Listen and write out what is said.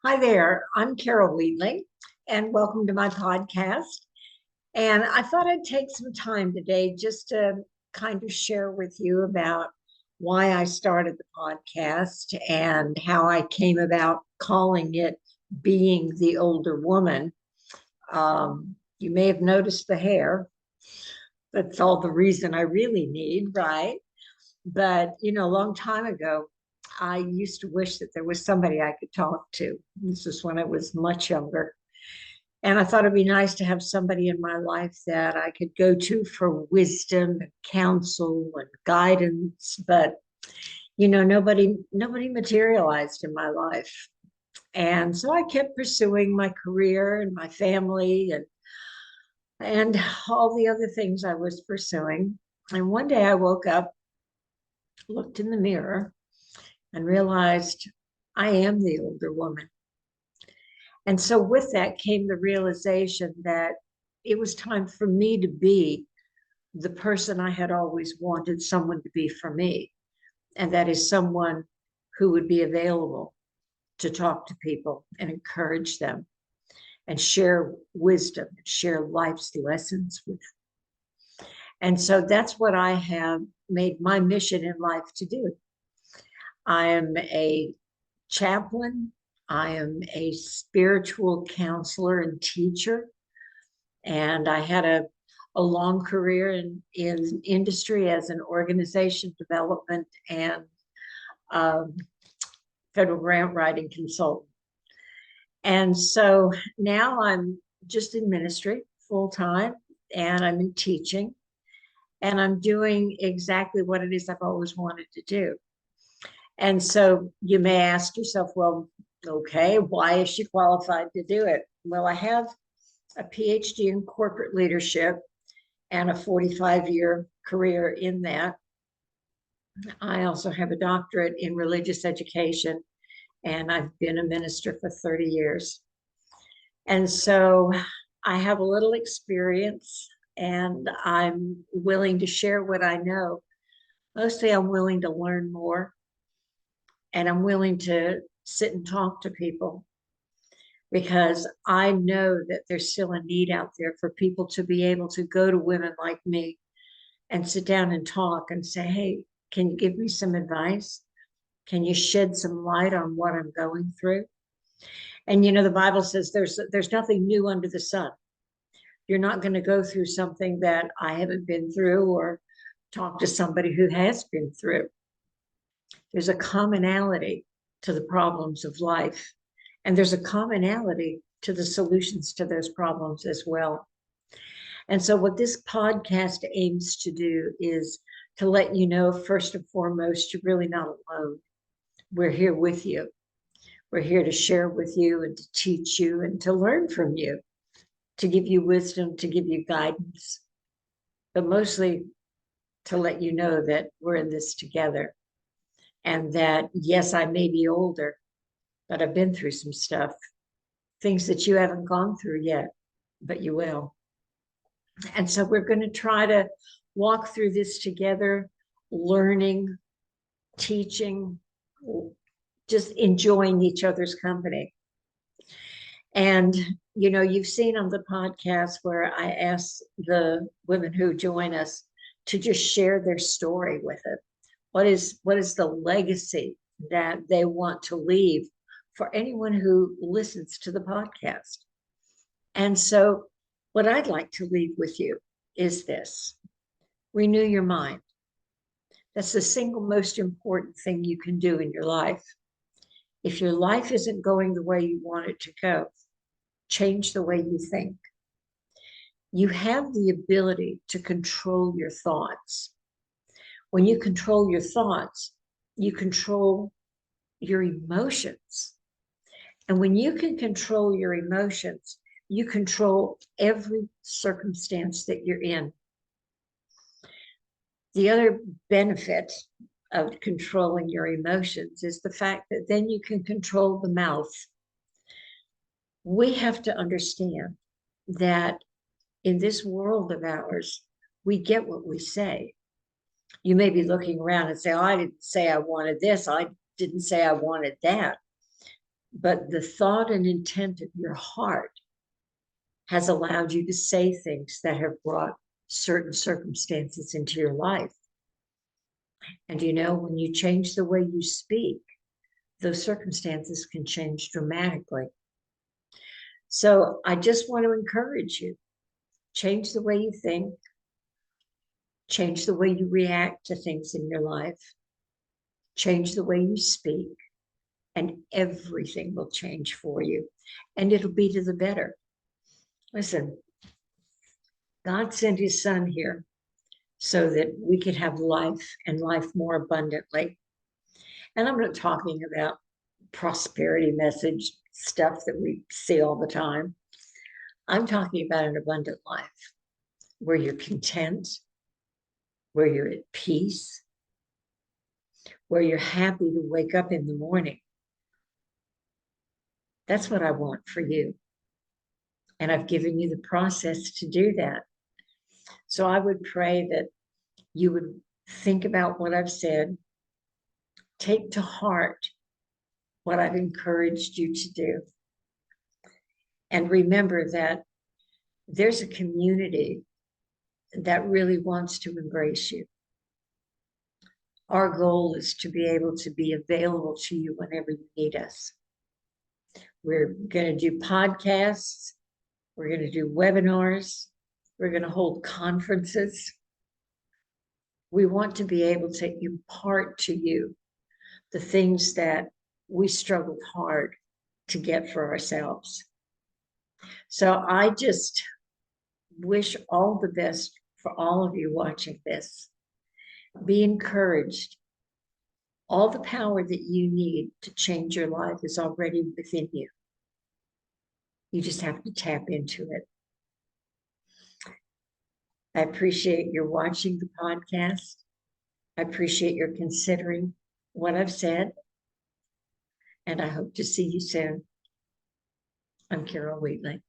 Hi there, I'm Carol Wheatley, and welcome to my podcast. And I thought I'd take some time today just to kind of share with you about why I started the podcast and how I came about calling it Being the Older Woman. You may have noticed the hair. That's all the reason I really need, right? But, a long time ago, I used to wish that there was somebody I could talk to. This was when I was much younger. And I thought it'd be nice to have somebody in my life that I could go to for wisdom and counsel and guidance. But, nobody materialized in my life. And so I kept pursuing my career and my family and all the other things I was pursuing. And one day I woke up, looked in the mirror, and realized I am the older woman. And so with that came the realization that it was time for me to be the person I had always wanted someone to be for me. And that is someone who would be available to talk to people and encourage them and share wisdom, share life's lessons with. And so that's what I have made my mission in life to do. I am a chaplain. I am a spiritual counselor and teacher. And I had a long career in industry as an organization development and um, federal grant writing consultant. And so now I'm just in ministry full time and I'm in teaching and I'm doing exactly what it is I've always wanted to do. And so you may ask yourself, well, okay, why is she qualified to do it? Well, I have a PhD in corporate leadership and a 45-year career in that. I also have a doctorate in religious education, and I've been a minister for 30 years. And so I have a little experience, and I'm willing to share what I know. Mostly, I'm willing to learn more, and I'm willing to sit and talk to people because I know that there's still a need out there for people to be able to go to women like me and sit down and talk and say, hey, can you give me some advice? Can you shed some light on what I'm going through? And the Bible says there's nothing new under the sun. You're not going to go through something that I haven't been through or talk to somebody who has been through. There's a commonality to the problems of life, and there's a commonality to the solutions to those problems as well. And so, what this podcast aims to do is to let you know, first and foremost, you're really not alone. We're here with you. We're here to share with you and to teach you and to learn from you, to give you wisdom, to give you guidance, but mostly to let you know that we're in this together. And that, yes, I may be older, but I've been through some stuff, things that you haven't gone through yet, but you will. And so we're going to try to walk through this together, learning, teaching, just enjoying each other's company. And, you've seen on the podcast where I ask the women who join us to just share their story with it. What is the legacy that they want to leave for anyone who listens to the podcast? And so what I'd like to leave with you is this: renew your mind. That's the single most important thing you can do in your life. If your life isn't going the way you want it to go, change the way you think. You have the ability to control your thoughts. When you control your thoughts, you control your emotions. And when you can control your emotions, you control every circumstance that you're in. The other benefit of controlling your emotions is the fact that then you can control the mouth. We have to understand that in this world of ours, we get what we say. You may be looking around and say, oh, I didn't say I wanted this. I didn't say I wanted that. but the thought and intent of your heart has allowed you to say things that have brought certain circumstances into your life. And when you change the way you speak, those circumstances can change dramatically. So I just want to encourage you, change the way you think, change the way you react to things in your life, change the way you speak, and everything will change for you. And it'll be to the better. Listen, God sent his son here so that we could have life and life more abundantly. And I'm not talking about prosperity message stuff that we see all the time. I'm talking about an abundant life where you're content, where you're at peace, where you're happy to wake up in the morning. That's what I want for you. And I've given you the process to do that. So I would pray that you would think about what I've said, take to heart what I've encouraged you to do. And remember that there's a community that really wants to embrace you. Our goal is to be able to be available to you whenever you need us. We're going to do podcasts. We're going to do webinars. We're going to hold conferences. We want to be able to impart to you the things that we struggled hard to get for ourselves. So I just wish all the best for all of you watching this. Be encouraged. All the power that you need to change your life is already within you. You just have to tap into it. I appreciate your watching the podcast. I appreciate your considering what I've said. And I hope to see you soon. I'm Carol Wheatley.